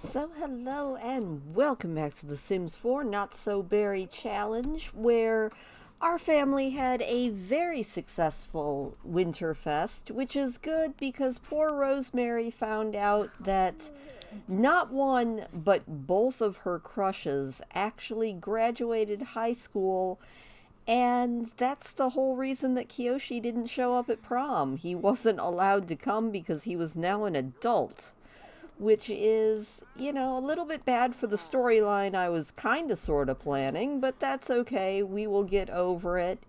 So hello and welcome back to the Sims 4 Not So Berry Challenge, where our family had a very successful Winterfest, which is good because poor Rosemary found out that not one but both of her crushes actually graduated high school, and that's the whole reason that Kiyoshi didn't show up at prom. He wasn't allowed to come because he was now an adult, which is, a little bit bad for the storyline I was kind of sort of planning, but that's okay. We will get over it.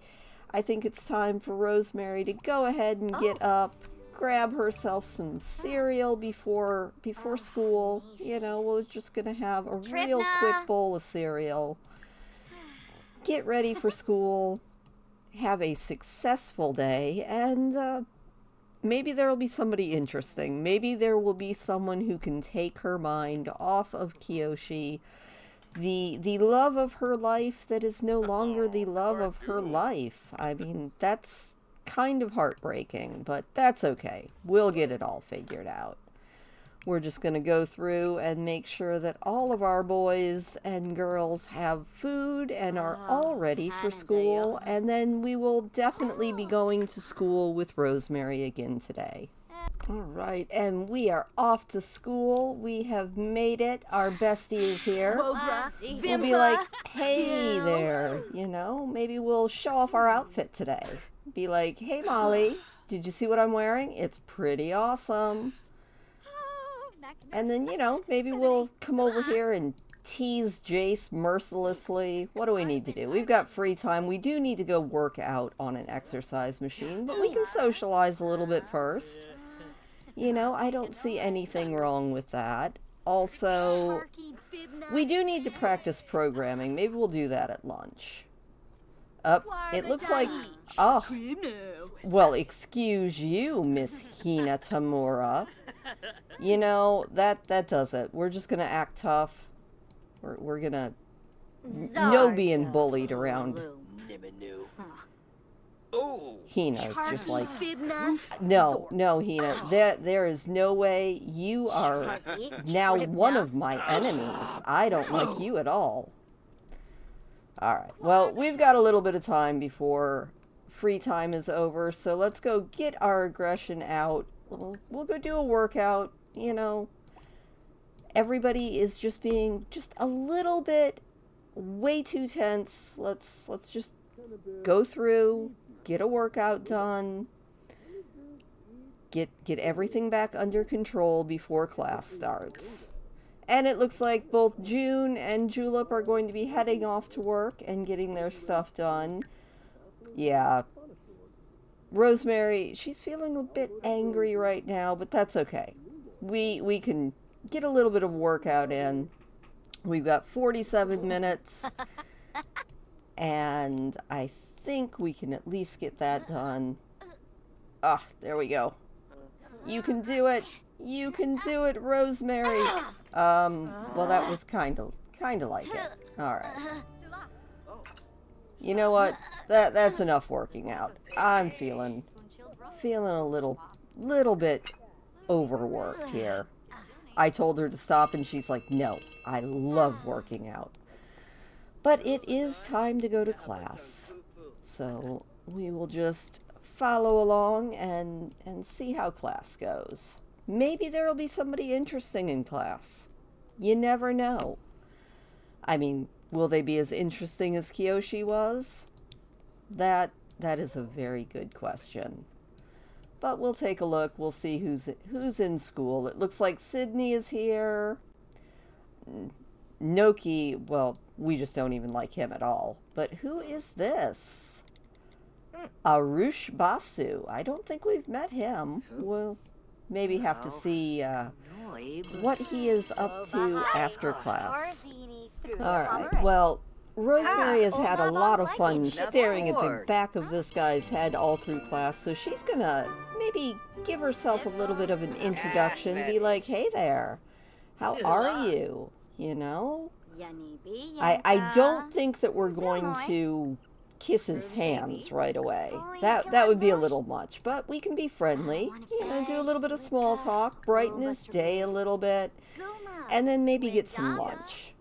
I think it's time for Rosemary to go ahead and get up, grab herself some cereal before school. We're just going to have a real quick bowl of cereal. Get ready for school, have a successful day, and maybe there will be somebody interesting. Maybe there will be someone who can take her mind off of Kiyoshi, the love of her life that is no longer the love of her life. I mean, that's kind of heartbreaking, but that's okay. We'll get it all figured out. We're just going to go through and make sure that all of our boys and girls have food and are all ready for school, and then we will definitely be going to school with Rosemary again today. All right, and we are off to school. We have made it. Our bestie is here. We'll be like, hey there, maybe we'll show off our outfit today. Be like, hey Molly, did you see what I'm wearing? It's pretty awesome. And then, maybe we'll come over here and tease Jace mercilessly. What do we need to do? We've got free time. We do need to go work out on an exercise machine, but we can socialize a little bit first. I don't see anything wrong with that. Also, we do need to practice programming. Maybe we'll do that at lunch. It looks like... Oh, well, excuse you, Miss Hina Tamura. That does it. We're just gonna act tough. We're gonna... No being bullied around. Hina's just like... No, Hina. There is no way. You are now one of my enemies. I don't like you at all. Alright, well, we've got a little bit of time before free time is over, so let's go get our aggression out. We'll go do a workout, Everybody is just being just a little bit way too tense. Let's just go through, get a workout done, get everything back under control before class starts. And it looks like both June and Julep are going to be heading off to work and getting their stuff done. Yeah. Rosemary, she's feeling a bit angry right now, but that's okay. We can get a little bit of workout in. We've got 47 minutes, and I think we can at least get that done. Ah, there we go. You can do it. You can do it, Rosemary. Well, that was kind of like it. All right. You know what? That's enough working out. I'm feeling a little bit overworked here. I told her to stop and she's like, no, I love working out. But it is time to go to class. So we will just follow along and see how class goes. Maybe there will be somebody interesting in class. You never know. I mean, will they be as interesting as Kiyoshi was? That is a very good question. But we'll take a look. We'll see who's in school. It looks like Sydney is here. Noki, well, we just don't even like him at all. But who is this? Arush Basu. I don't think we've met him. We'll maybe have to see what he is up to after class. Alright, well, Rosemary has had a lot of fun staring at the back of this guy's head all through class, so she's gonna maybe give herself a little bit of an introduction, be like, hey there, how are you? I don't think that we're going to kiss his hands right away. That would be a little much, but we can be friendly, do a little bit of small talk, brighten his day a little bit, and then maybe get some lunch.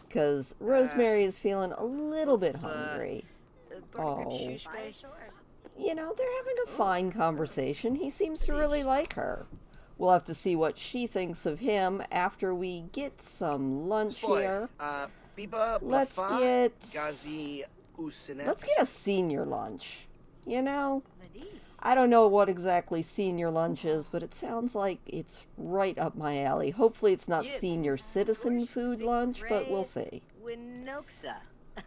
Because Rosemary is feeling a little bit hungry. Oh. You know, they're having a fine conversation. He seems to really like her. We'll have to see what she thinks of him after we get some lunch here. Let's get a senior lunch. You know? I don't know what exactly senior lunch is, but it sounds like it's right up my alley. Hopefully it's not senior citizen food lunch, but we'll see.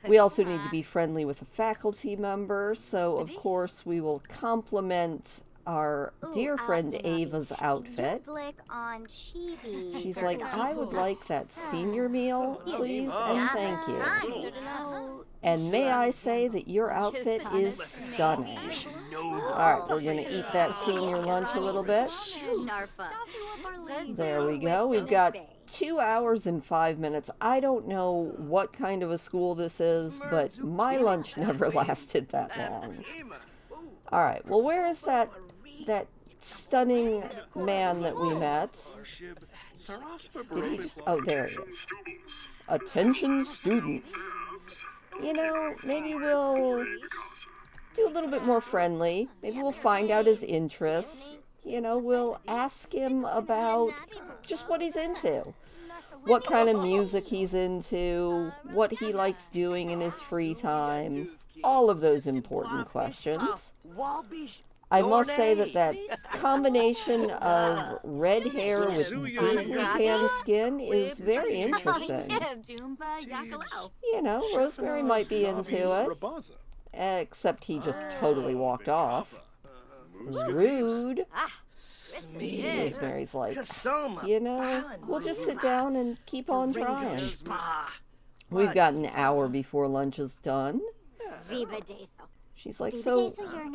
We also need to be friendly with a faculty member, so of course we will compliment our dear friend Ava's outfit. She's like, I would like that senior meal, please, and thank you. And may I say that your outfit is stunning. Alright, we're going to eat that senior lunch a little bit. There we go. We've got 2 hours and 5 minutes. I don't know what kind of a school this is, but my lunch never lasted that long. Alright, well, where is that stunning man that we met? Did he just... Oh, there he is. Attention, students. You know, maybe we'll do a little bit more friendly. Maybe we'll find out his interests. You know, we'll ask him about just what he's into. What kind of music he's into. What he likes doing in his free time. All of those important questions. I must say that combination of red hair with deeply tan skin is very interesting. You know, Rosemary might be into it. Except he just totally walked off. Rude. Rosemary's like, you know, we'll just sit down and keep on trying. We've got an hour before lunch is done. She's like, so,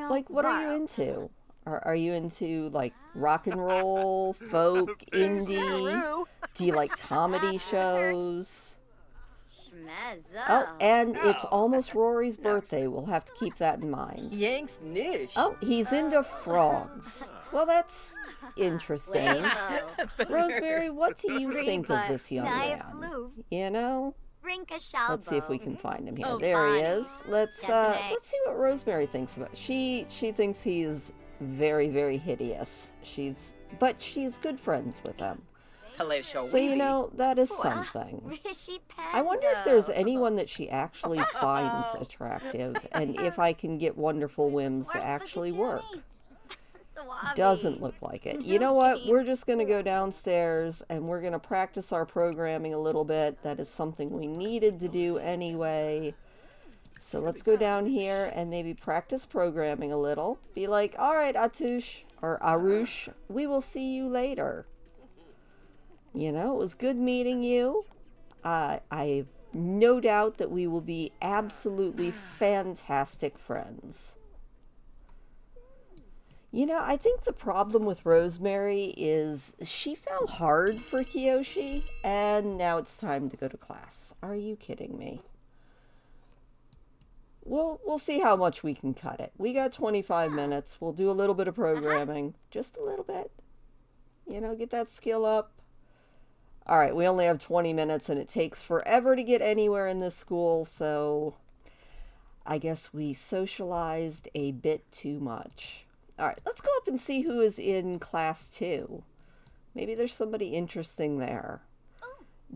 like, what are you into? Are you into, like, rock and roll, folk, indie? Do you like comedy shows? Oh, and it's almost Rory's birthday. We'll have to keep that in mind. Oh, he's into frogs. Well, that's interesting. Rosemary, what do you think of this young man? You know? Let's see if we can find him here. There he is. Let's see what Rosemary thinks about. She thinks he's very, very hideous. But she's good friends with him. So, you know, that is something. I wonder if there's anyone that she actually finds attractive, and if I can get Wonderful Whims to actually work. Doesn't look like it. You know what? We're just going to go downstairs, and we're going to practice our programming a little bit. That is something we needed to do anyway. So let's go down here and maybe practice programming a little. Be like, all right, Atush, or Arush, we will see you later. You know, it was good meeting you. I've no doubt that we will be absolutely fantastic friends. You know, I think the problem with Rosemary is she fell hard for Kiyoshi, and now it's time to go to class. Are you kidding me? We'll see how much we can cut it. We got 25 minutes. We'll do a little bit of programming. Just a little bit. You know, get that skill up. All right, we only have 20 minutes, and it takes forever to get anywhere in this school, so I guess we socialized a bit too much. All right, let's go up and see who is in class 2. Maybe there's somebody interesting there.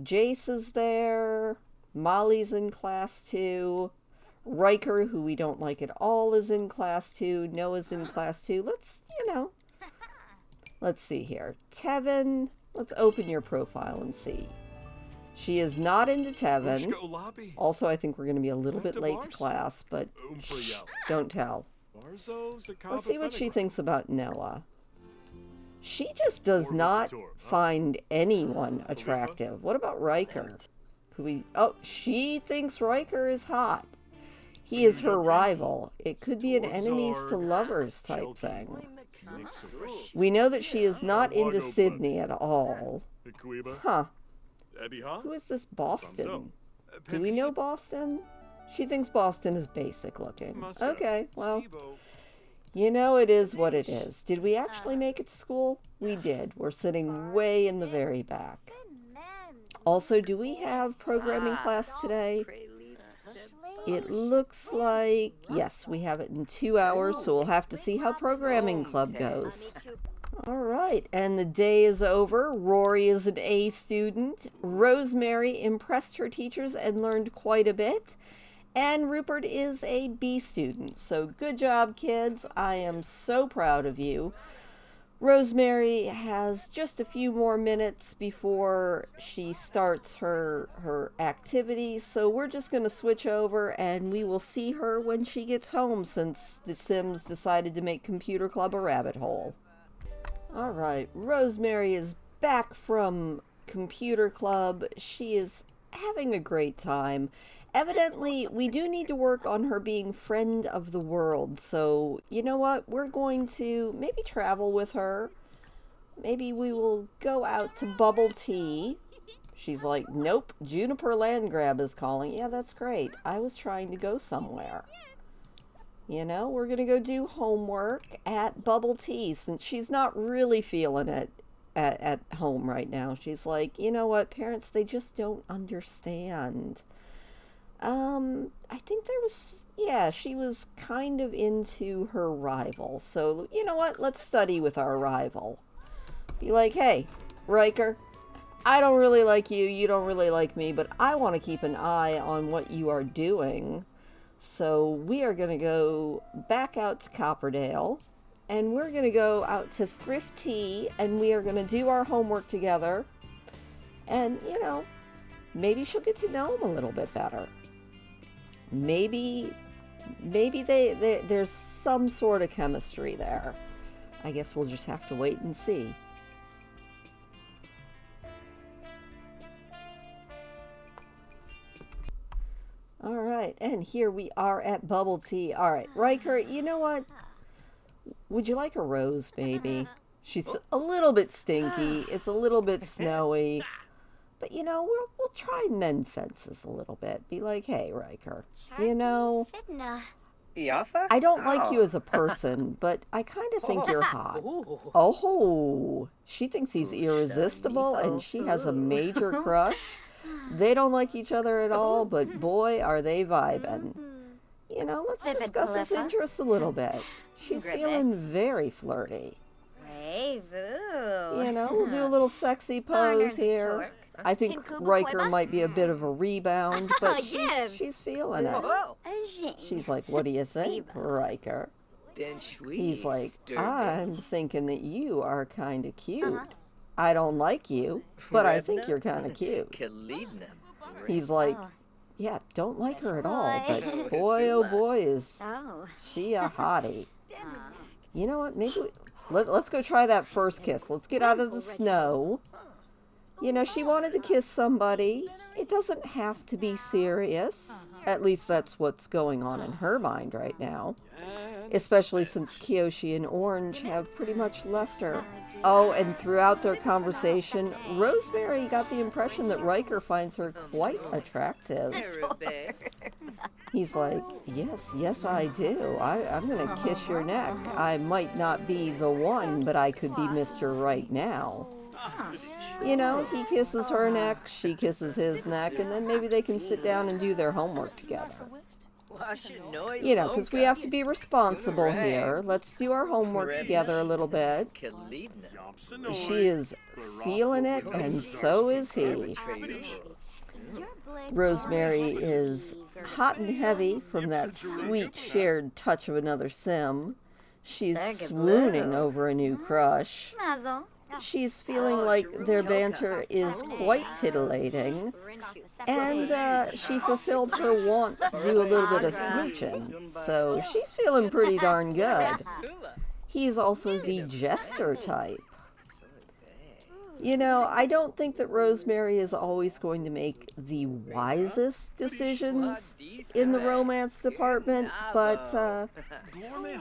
Jace is there. Molly's in class 2. Riker, who we don't like at all, is in class 2. Noah's in class 2. Let's see here. Tevin, let's open your profile and see. She is not into Tevin. Also, I think we're going to be a little bit late to class, but shh, don't tell. Let's see what she thinks about Noah. She just does not find anyone attractive. What about Riker? Could we... Oh, she thinks Riker is hot. He is her rival. It could be an enemies to lovers type thing. We know that she is not into Sydney at all. Huh. Who is this Boston? Do we know Boston? She thinks Boston is basic looking. Okay, well, you know, it is what it is. Did we actually make it to school? We did. We're sitting way in the very back. Also, do we have programming class today? It looks like, yes, we have it in 2 hours, so we'll have to see how programming club goes. All right, and the day is over. Rory is an A student. Rosemary impressed her teachers and learned quite a bit. And Rupert is a B student. So good job, kids. I am so proud of you. Rosemary has just a few more minutes before she starts her activity, so we're just going to switch over and we will see her when she gets home, since the Sims decided to make Computer Club a rabbit hole. All right, Rosemary is back from Computer Club. She is having a great time. Evidently, we do need to work on her being friend of the world. So, you know what? We're going to maybe travel with her. Maybe we will go out to Bubble Tea. She's like, nope, Juniper Landgrab is calling. Yeah, that's great. I was trying to go somewhere. You know, we're going to go do homework at Bubble Tea, since she's not really feeling it at home right now. She's like, you know what, parents, they just don't understand. I think there was, yeah, she was kind of into her rival. So, you know what? Let's study with our rival. Be like, hey, Riker, I don't really like you. You don't really like me, but I want to keep an eye on what you are doing. So we are going to go back out to Copperdale, and we're going to go out to Thrift Tea, and we are going to do our homework together. And, you know, maybe she'll get to know him a little bit better. Maybe there's some sort of chemistry there. I guess we'll just have to wait and see. All right, and here we are at Bubble Tea. All right, Riker, you know what? Would you like a rose, baby? She's a little bit stinky. It's a little bit snowy. But, you know, we'll try and mend fences a little bit. Be like, hey, Riker, you know, I don't like you as a person, but I kind of think you're hot. Oh, she thinks he's irresistible, and she has a major crush. They don't like each other at all, but boy, are they vibing. You know, let's discuss his interests a little bit. She's feeling very flirty. You know, we'll do a little sexy pose here. I think Riker might be a bit of a rebound, but she's feeling it. She's like, what do you think, Riker? He's like, I'm thinking that you are kind of cute. I don't like you, but I think you're kind of cute. He's like, yeah, don't like her at all, but boy, oh boy, is she a hottie. You know what, maybe let's go try that first kiss. Let's get out of the snow. You know, she wanted to kiss somebody. It doesn't have to be serious. At least that's what's going on in her mind right now. Especially since Kyoshi and Orange have pretty much left her. Oh, and throughout their conversation, Rosemary got the impression that Riker finds her quite attractive. He's like, yes, I do. I'm going to kiss your neck. I might not be the one, but I could be Mr. Right now. You know, he kisses her neck, she kisses his neck, and then maybe they can sit down and do their homework together. You know, because we have to be responsible here. Let's do our homework together a little bit. She is feeling it, and so is he. Rosemary is hot and heavy from that sweet shared touch of another Sim. She's swooning over a new crush. She's feeling like their banter is quite titillating, and she fulfilled her want to do a little bit of smooching, so she's feeling pretty darn good. He's also the jester type. You know, I don't think that Rosemary is always going to make the wisest decisions in the romance department, but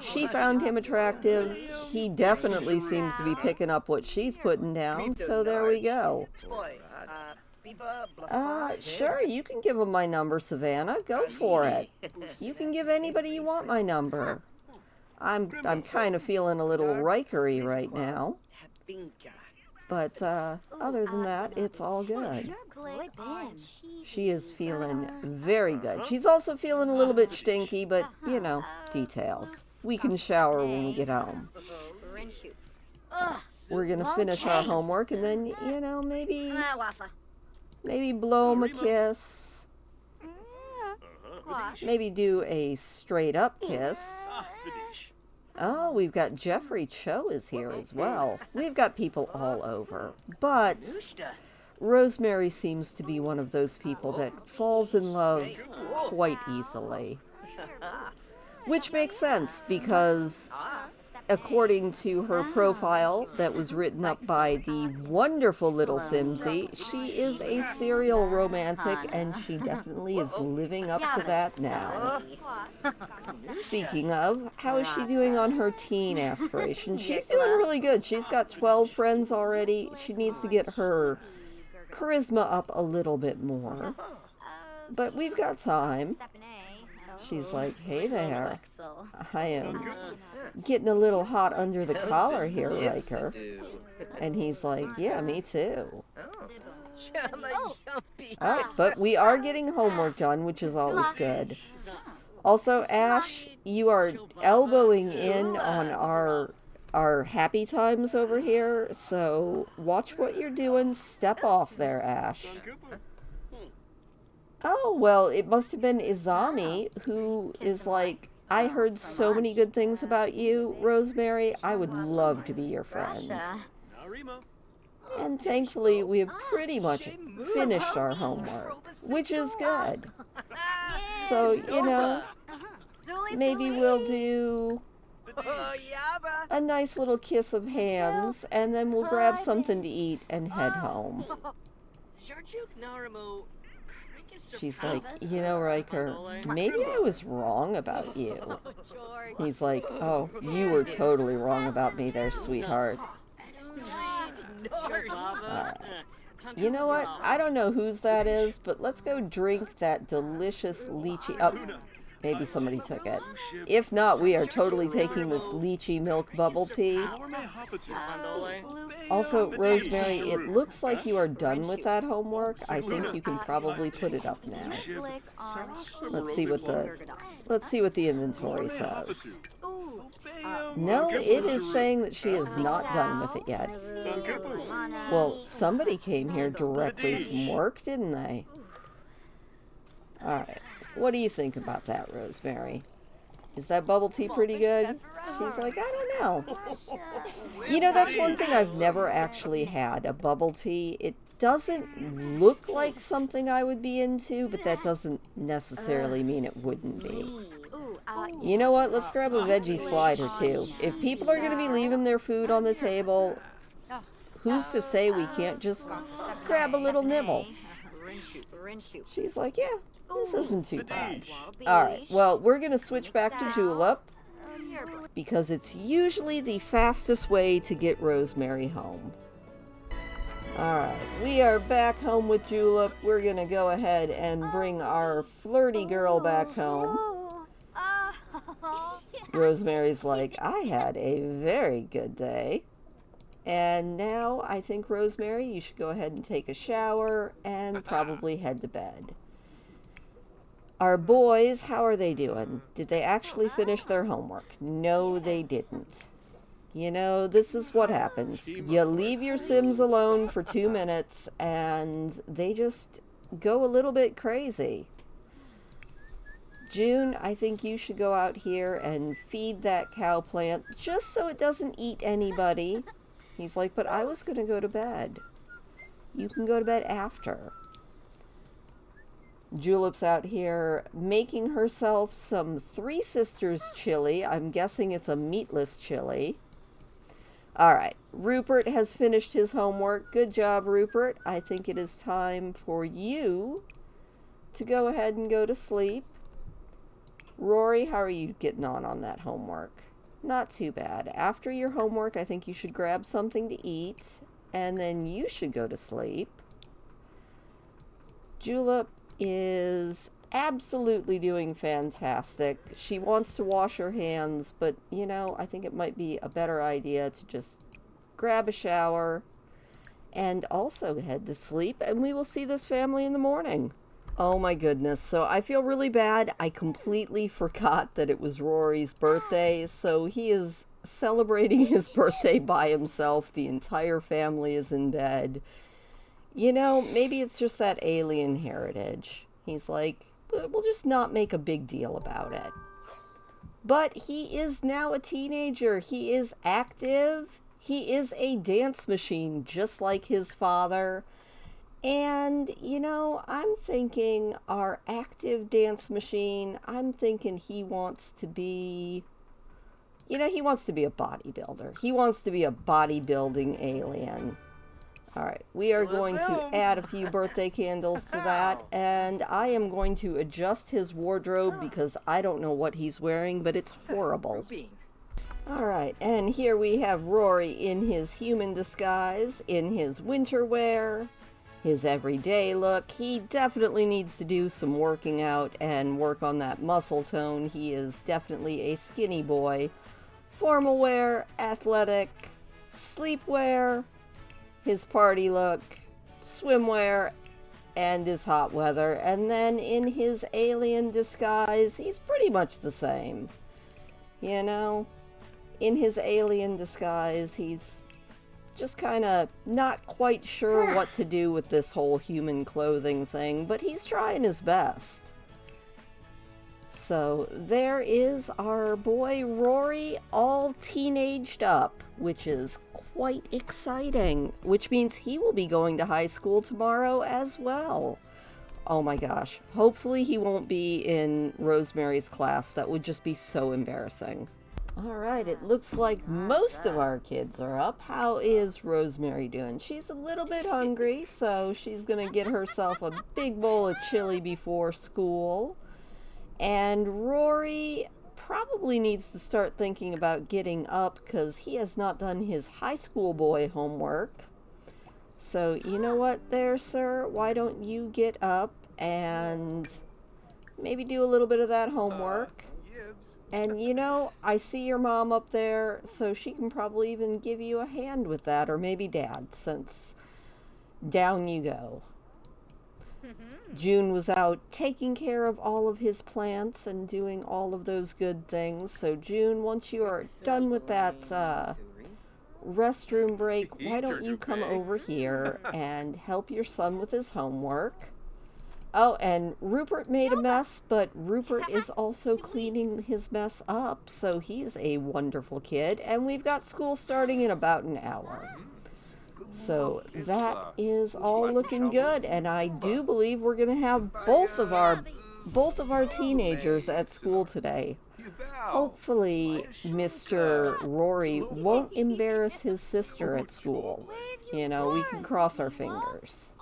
she found him attractive. He definitely seems to be picking up what she's putting down, so there we go. Sure, you can give him my number, Savannah. Go for it. You can give anybody you want my number. I'm kind of feeling a little Rikery right now. But other than that, it's all good. She is feeling very good. She's also feeling a little bit stinky, but, you know, details. We can shower when we get home. We're going to finish our homework and then, you know, maybe blow him a kiss. Maybe do a straight up kiss. Oh, we've got Jeffrey Cho is here as well. We've got people all over. But Rosemary seems to be one of those people that falls in love quite easily. Which makes sense because according to her profile that was written up by the wonderful little Simsy, she is a serial romantic and she definitely is living up to that now. Speaking of, how is she doing on her teen aspiration? She's doing really good. She's got 12 friends already. She needs to get her charisma up a little bit more. But we've got time. She's like, hey there, I am getting a little hot under the collar here, Riker. And he's like, yeah, me too. Alright, but we are getting homework done, which is always good. Also, Ash, you are elbowing in on our happy times over here, so watch what you're doing. Step off there, Ash. Oh, well, it must have been Izami, who is like, I heard so many good things about you, Rosemary. I would love to be your friend. And thankfully, we have pretty much finished our homework, which is good. So, you know, maybe we'll do a nice little kiss of hands, and then we'll grab something to eat and head home. She's like, you know, Riker, maybe I was wrong about you. He's like, oh, you were totally wrong about me there, sweetheart. Alright. You know what? I don't know whose that is, but let's go drink that delicious lychee. Oh, maybe somebody took it. If not, we are totally taking this lychee milk bubble tea. Also, Rosemary, it looks like you are done with that homework. I think you can probably put it up now. Let's see what the inventory says. No, it is saying that she is not done with it yet. Well, somebody came here directly from work, didn't they? Alright. What do you think about that, Rosemary? Is that bubble tea pretty good? She's like, I don't know. You know, that's one thing I've never actually had, a bubble tea. It doesn't look like something I would be into, but that doesn't necessarily mean it wouldn't be. You know what? Let's grab a veggie slide or two. If people are going to be leaving their food on the table, who's to say we can't just grab a little nibble? She's like, yeah, this isn't too bad. Alright, well, we're going to switch back to Julep because it's usually the fastest way to get Rosemary home. Alright, we are back home with Julep. We're going to go ahead and bring our flirty girl back home. Rosemary's like, I had a very good day. And now I think, Rosemary, you should go ahead and take a shower and probably head to bed. Our boys, how are they doing? Did they actually finish their homework? No, they didn't. You know, this is what happens. You leave your Sims alone for 2 minutes and they just go a little bit crazy. June, I think you should go out here and feed that cow plant just so it doesn't eat anybody. He's like, but I was going to go to bed. You can go to bed after. Julep's out here making herself some Three Sisters chili. I'm guessing it's a meatless chili. All right, Rupert has finished his homework. Good job, Rupert. I think it is time for you to go ahead and go to sleep. Rory, how are you getting on that homework? Not too bad. After your homework, I think you should grab something to eat, and then you should go to sleep. Julep is absolutely doing fantastic. She wants to wash her hands, but, you know, I think it might be a better idea to just grab a shower, and also head to sleep, and we will see this family in the morning. Oh my goodness. So I feel really bad. I completely forgot that it was Rory's birthday. So he is celebrating his birthday by himself. The entire family is in bed. You know, maybe it's just that alien heritage. He's like, we'll just not make a big deal about it. But he is now a teenager. He is active. He is a dance machine, just like his father. And, you know, I'm thinking our active dance machine, I'm thinking he wants to be, you know, he wants to be a bodybuilder. He wants to be a bodybuilding alien. All right, we are going to add a few birthday candles to that, and I am going to adjust his wardrobe because I don't know what he's wearing, but it's horrible. All right, and here we have Rory in his human disguise, in his winter wear, his everyday look. He definitely needs to do some working out and work on that muscle tone. He is definitely a skinny boy. Formal wear, athletic, sleepwear, his party look, swimwear, and his hot weather. And then in his alien disguise, he's pretty much the same. You know, in his alien disguise, he's just kind of not quite sure what to do with this whole human clothing thing, but he's trying his best. So there is our boy Rory all teenaged up, which is quite exciting, which means he will be going to high school tomorrow as well. Oh my gosh. Hopefully he won't be in Rosemary's class. That would just be so embarrassing. All right, it looks like most of our kids are up. How is Rosemary doing? She's a little bit hungry, so she's going to get herself a big bowl of chili before school. And Rory probably needs to start thinking about getting up because he has not done his high school boy homework. So, you know what there, sir? Why don't you get up and maybe do a little bit of that homework? And, you know, I see your mom up there, so she can probably even give you a hand with that, or maybe Dad, since down you go. June was out taking care of all of his plants and doing all of those good things. So, June, once you are done with that restroom break, why don't you come over here and help your son with his homework? Oh, and Rupert made a mess, but Rupert is also cleaning his mess up, so he's a wonderful kid. And we've got school starting in about an hour. So that is all looking good, and I do believe we're going to have both of our teenagers at school today. Hopefully, Mr. Rory won't embarrass his sister at school. You know, we can cross our fingers.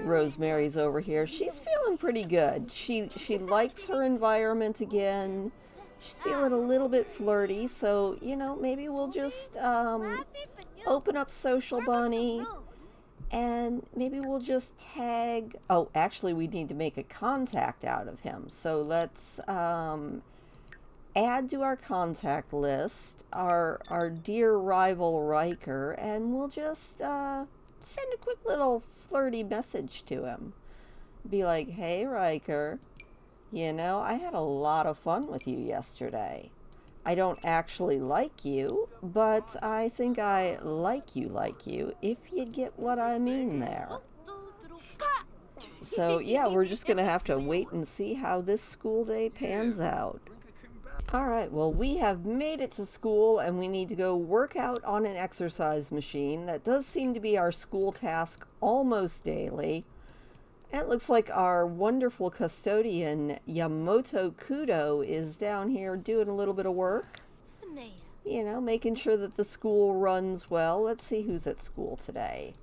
Rosemary's over here. She's feeling pretty good. She likes her environment again. She's feeling a little bit flirty, so, you know, maybe we'll just open up Social Bunny, and maybe we'll just tag... Oh, actually, we need to make a contact out of him. So let's add to our contact list our dear rival Riker, and we'll just send a quick little flirty message to him. Be like, hey, Riker, you know, I had a lot of fun with you yesterday. I don't actually like you, but I think I like you, if you get what I mean there. So, yeah, we're just going to have to wait and see how this school day pans out. All right, well, we have made it to school, and we need to go work out on an exercise machine. That does seem to be our school task almost daily. It looks like our wonderful custodian, Yamoto Kudo, is down here doing a little bit of work. You know, making sure that the school runs well. Let's see who's at school today.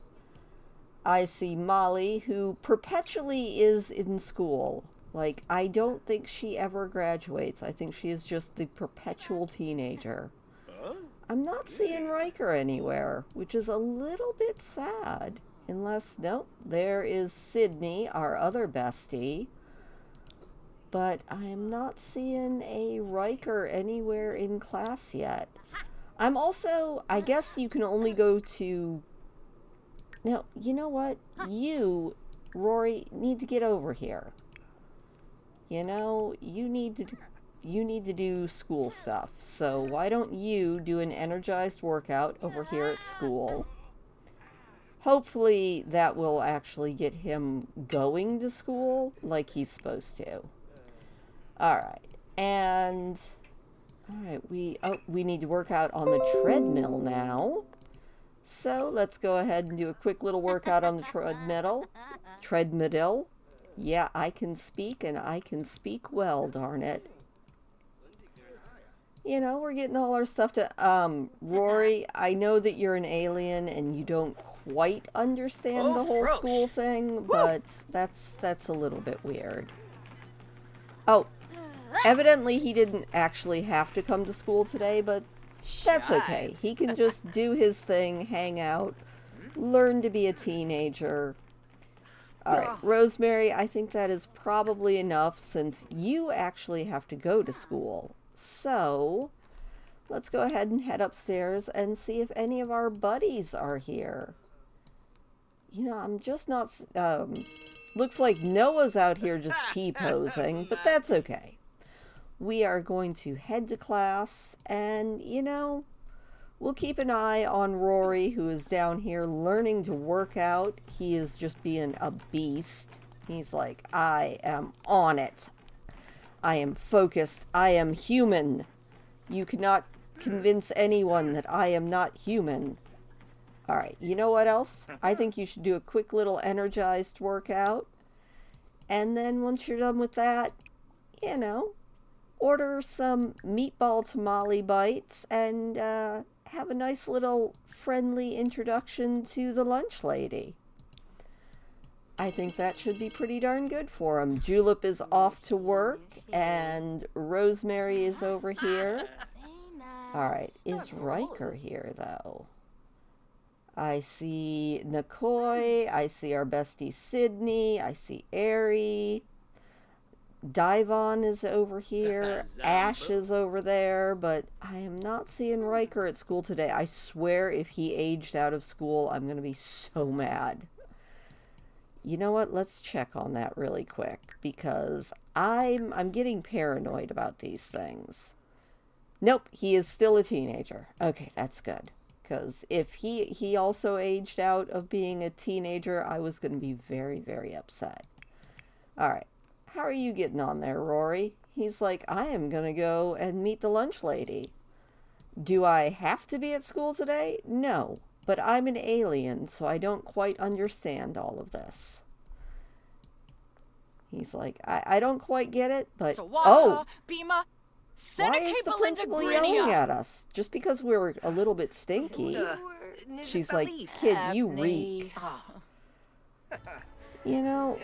I see Molly, who perpetually is in school. Like, I don't think she ever graduates. I think she is just the perpetual teenager. I'm not seeing Riker anywhere, which is a little bit sad. Unless, nope, there is Sydney, our other bestie. But I am not seeing a Riker anywhere in class yet. I'm also, I guess you can only go to Now, you know what? You, Rory, need to get over here. You know, you need to do school stuff. So why don't you do an energized workout over here at school? Hopefully that will actually get him going to school like he's supposed to. All right. And all right, we need to work out on the treadmill now. So let's go ahead and do a quick little workout on the treadmill. Treadmill. Yeah, I can speak, and I can speak well, darn it. You know, we're getting all our stuff to, Rory, I know that you're an alien and you don't quite understand the whole school thing, but that's a little bit weird. Oh, evidently he didn't actually have to come to school today, but that's okay. He can just do his thing, hang out, learn to be a teenager. All right, Rosemary, I think that is probably enough since you actually have to go to school. So, let's go ahead and head upstairs and see if any of our buddies are here. You know, I'm just not... looks like Noah's out here just T-posing, but that's okay. We are going to head to class, and, you know, we'll keep an eye on Rory, who is down here learning to work out. He is just being a beast. He's like, I am on it. I am focused. I am human. You cannot convince anyone that I am not human. All right, you know what else? I think you should do a quick little energized workout. And then once you're done with that, you know, order some meatball tamale bites and have a nice little friendly introduction to the lunch lady. I think that should be pretty darn good for him. Julep is off to work, and Rosemary is over here. All right, is Riker here, though? I see Nikoi, I see our bestie Sydney, I see Ari. Divon is over here, Ash is over there, but I am not seeing Riker at school today. I swear if he aged out of school, I'm going to be so mad. You know what? Let's check on that really quick because I'm getting paranoid about these things. Nope, he is still a teenager. Okay, that's good. Because if he also aged out of being a teenager, I was going to be very, very upset. All right. How are you getting on there, Rory? He's like, I am going to go and meet the lunch lady. Do I have to be at school today? No. But I'm an alien, so I don't quite understand all of this. He's like, I don't quite get it, but... Oh! Why is the principal yelling at us? Just because we're a little bit stinky. She's like, kid, you reek. You know,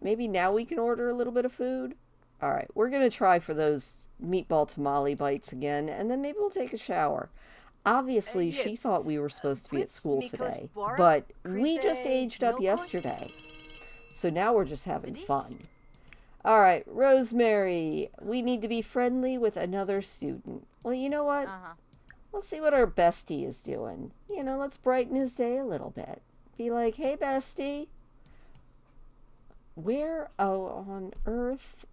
maybe now we can order a little bit of food? Alright, we're going to try for those meatball tamale bites again, and then maybe we'll take a shower. Obviously, she thought we were supposed to be at school today, but we just aged up yesterday. So now we're just having fun. All right, Rosemary, we need to be friendly with another student. Well, you know what? Let's see what our bestie is doing. You know, let's brighten his day a little bit. Be like, hey, bestie. Where on earth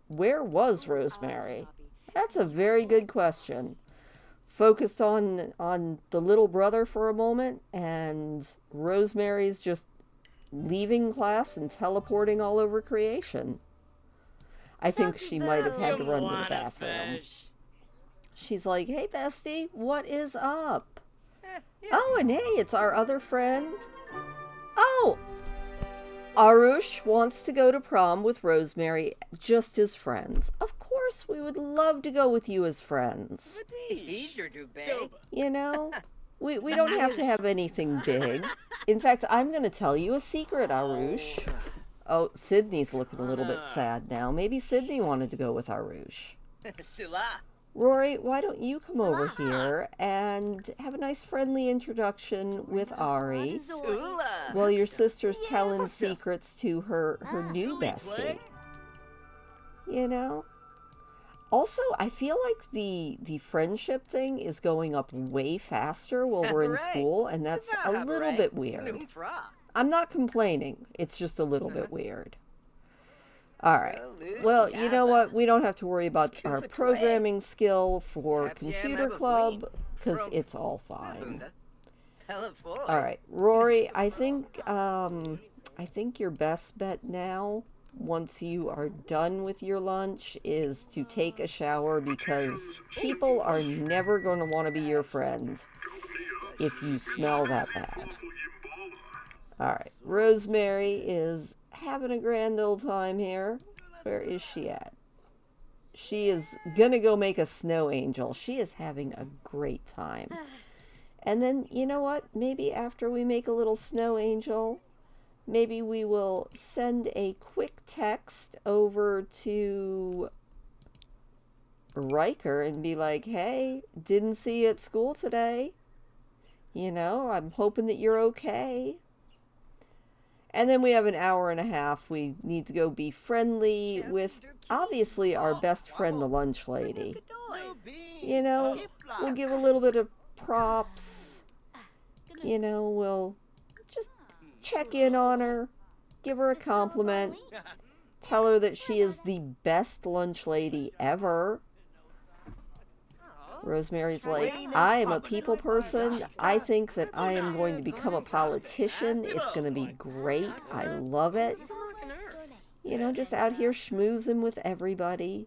where was Rosemary? That's a very good question. Focused on the little brother for a moment, and Rosemary's just leaving class and teleporting all over creation. I think she might have had to run to the bathroom. She's like, hey, bestie, what is up? Oh, and hey, it's our other friend. Oh! Arush wants to go to prom with Rosemary just as friends. Of course, we would love to go with you as friends. You know, we don't have to have anything big. In fact, I'm going to tell you a secret, Arush. Oh, Sydney's looking a little bit sad now. Maybe Sydney wanted to go with Arush. Rory, why don't you come over here and have a nice friendly introduction with Ari while your sister's telling secrets to her new bestie. You know? Also, I feel like the friendship thing is going up way faster while we're in school, and that's a little bit weird. I'm not complaining. It's just a little bit weird. All right. Well, you know what? We don't have to worry about our programming skill for computer club because it's all fine. All right, Rory. I think your best bet now, once you are done with your lunch, is to take a shower because people are never going to want to be your friend if you smell that bad. All right, Rosemary is having a grand old time here. Where is she at? She is gonna go make a snow angel. She is having a great time. And then, you know what? Maybe after we make a little snow angel, maybe we will send a quick text over to Riker and be like, hey, didn't see you at school today. You know, I'm hoping that you're okay. And then we have an hour and a half. We need to go be friendly with, obviously, our best friend, the lunch lady. You know, we'll give a little bit of props. You know, we'll just check in on her, give her a compliment, tell her that she is the best lunch lady ever. Rosemary's like, I am a people person. I think that I am going to become a politician. It's going to be great. I love it. You know, just out here schmoozing with everybody.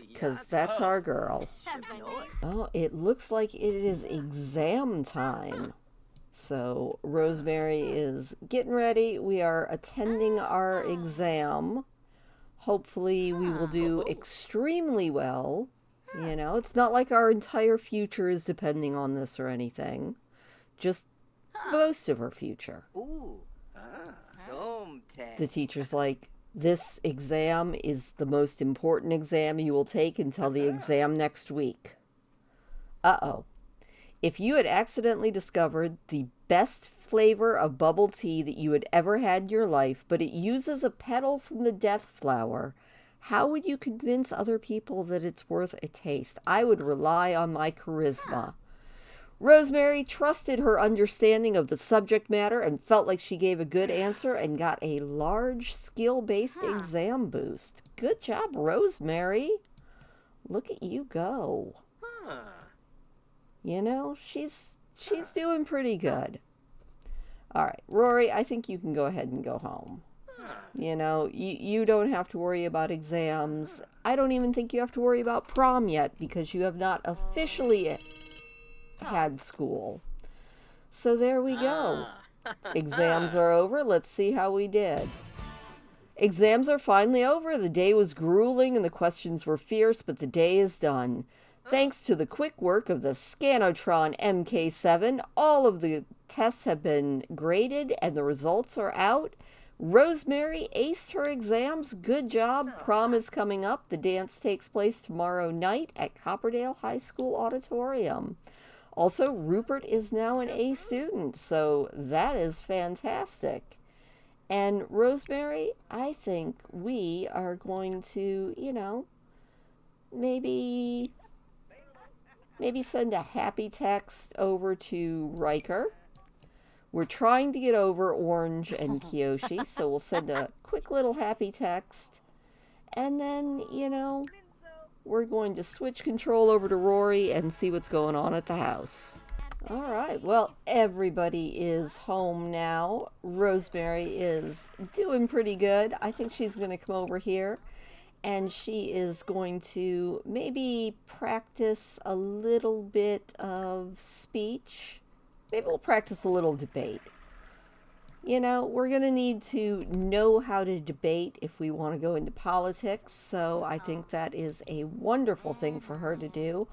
Because that's our girl. Oh, it looks like it is exam time. So Rosemary is getting ready. We are attending our exam. Hopefully we will do extremely well. You know, it's not like our entire future is depending on this or anything. Just most of our future. The teacher's like, this exam is the most important exam you will take until the exam next week. Uh-oh. If you had accidentally discovered the best flavor of bubble tea that you had ever had in your life, but it uses a petal from the death flower, how would you convince other people that it's worth a taste? I would rely on my charisma. Rosemary trusted her understanding of the subject matter and felt like she gave a good answer and got a large skill-based exam boost. Good job, Rosemary. Look at you go. You know, she's doing pretty good. All right, Rory, I think you can go ahead and go home. You know, you don't have to worry about exams. I don't even think you have to worry about prom yet because you have not officially had school. So there we go. Exams are over. Let's see how we did. Exams are finally over. The day was grueling and the questions were fierce, but the day is done. Thanks to the quick work of the Scanotron MK7, all of the tests have been graded and the results are out. Rosemary aced her exams. Good job. Prom is coming up. The dance takes place tomorrow night at Copperdale High School Auditorium. Also, Rupert is now an A student, so that is fantastic. And Rosemary, I think we are going to, you know, maybe send a happy text over to Riker. We're trying to get over Orange and Kiyoshi, so we'll send a quick little happy text. And then, you know, we're going to switch control over to Rory and see what's going on at the house. All right, well, everybody is home now. Rosemary is doing pretty good. I think she's going to come over here and she is going to maybe practice a little bit of speech. Maybe we'll practice a little debate. You know, we're going to need to know how to debate if we want to go into politics, so I think that is a wonderful thing for her to do.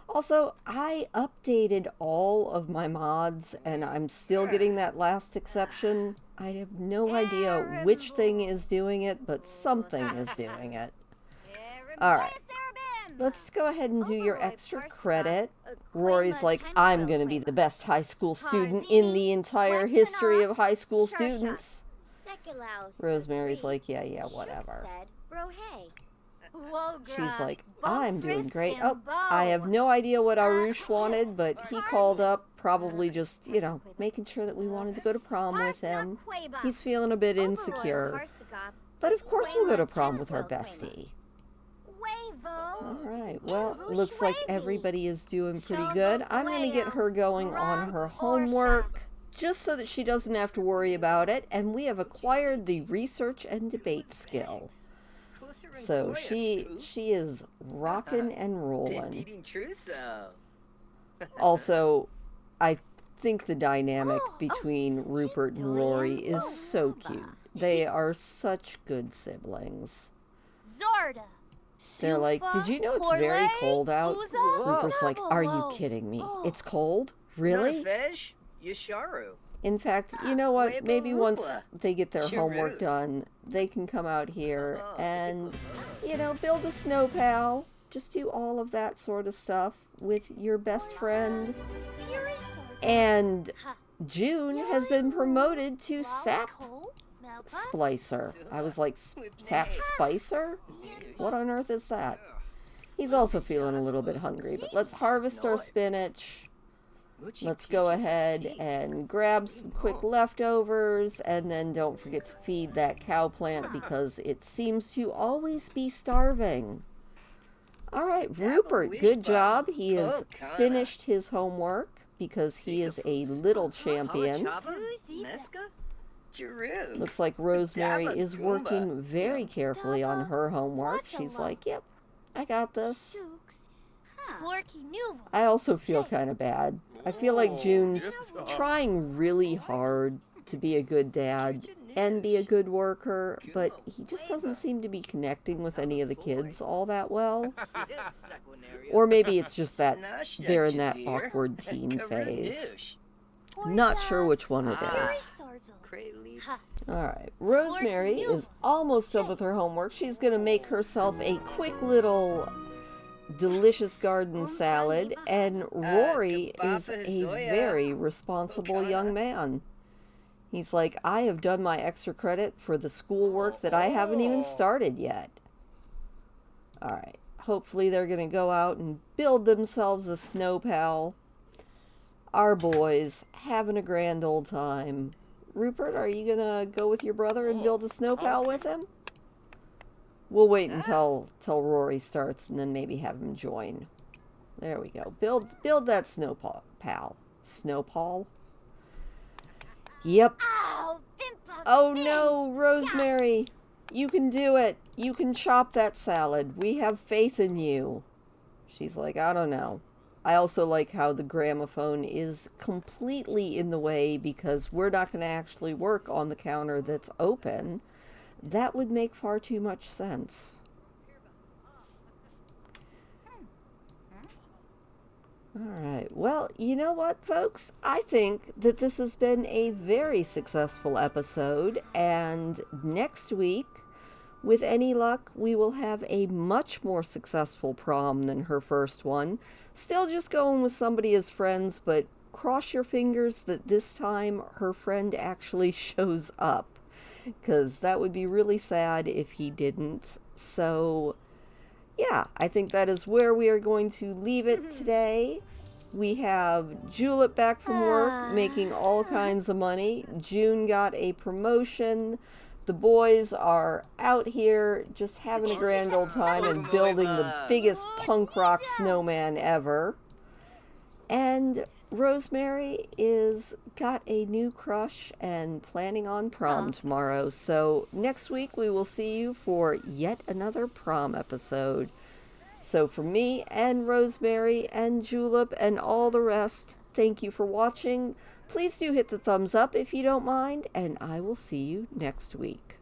Also, I updated all of my mods, and I'm still getting that last exception. I have no idea which thing is doing it, but something is doing it. All right. Let's go ahead and do your extra credit. Rory's like, I'm going to be the best high school student in the entire history of high school students. Rosemary's like, yeah, whatever. She's like, I'm doing great. Oh, I have no idea what Arush wanted, but he called up, probably just, making sure that we wanted to go to prom with him. He's feeling a bit insecure. But of course we'll go to prom with our bestie. All right, well, looks like everybody is doing pretty good. I'm going to get her going on her homework, just so that she doesn't have to worry about it. And we have acquired the research and debate skill. So she is rocking and rolling. Also, I think the dynamic between Rupert and Rory is so cute. They are such good siblings. They're like, did you know it's very cold out? Rupert's like, are you kidding me? It's cold? Really? In fact, you know what? Maybe once they get their homework done, they can come out here and, build a snow pal. Just do all of that sort of stuff with your best friend. And June has been promoted to Sap Splicer. I was like, Sap Spicer? What on earth is that? He's also feeling a little bit hungry, but let's harvest our spinach. Let's go ahead and grab some quick leftovers, and then don't forget to feed that cow plant because it seems to always be starving. All right, Rupert, good job. He has finished his homework because he is a little champion. Looks like Rosemary is working very carefully on her homework. She's like, yep, I got this. I also feel kind of bad. I feel like June's trying really hard to be a good dad and be a good worker, but he just doesn't seem to be connecting with any of the kids all that well. Or maybe it's just that they're in that awkward teen phase. Not sure which one it is. Alright, Rosemary is almost done with her homework. She's going to make herself a quick little delicious garden salad, and Rory is a very responsible young man. He's like, I have done my extra credit for the schoolwork that I haven't even started yet. Alright, hopefully they're going to go out and build themselves a snow pal. Our boys having a grand old time. Rupert, are you going to go with your brother and build a snow pal with him? We'll wait until Rory starts and then maybe have him join. There we go. Build that snow pal. Snow pal? Yep. Oh no, Rosemary. You can do it. You can chop that salad. We have faith in you. She's like, I don't know. I also like how the gramophone is completely in the way because we're not going to actually work on the counter that's open. That would make far too much sense. Alright, well, you know what, folks? I think that this has been a very successful episode, and next week, with any luck, we will have a much more successful prom than her first one. Still just going with somebody as friends, but cross your fingers that this time her friend actually shows up, because that would be really sad if he didn't. So, yeah, I think that is where we are going to leave it today. We have Julep back from work, making all kinds of money. June got a promotion. The boys are out here just having a grand old time and building the biggest punk rock snowman ever. And Rosemary is got a new crush and planning on prom tomorrow. So next week we will see you for yet another prom episode. So for me and Rosemary and Julep and all the rest, thank you for watching. Please do hit the thumbs up if you don't mind, and I will see you next week.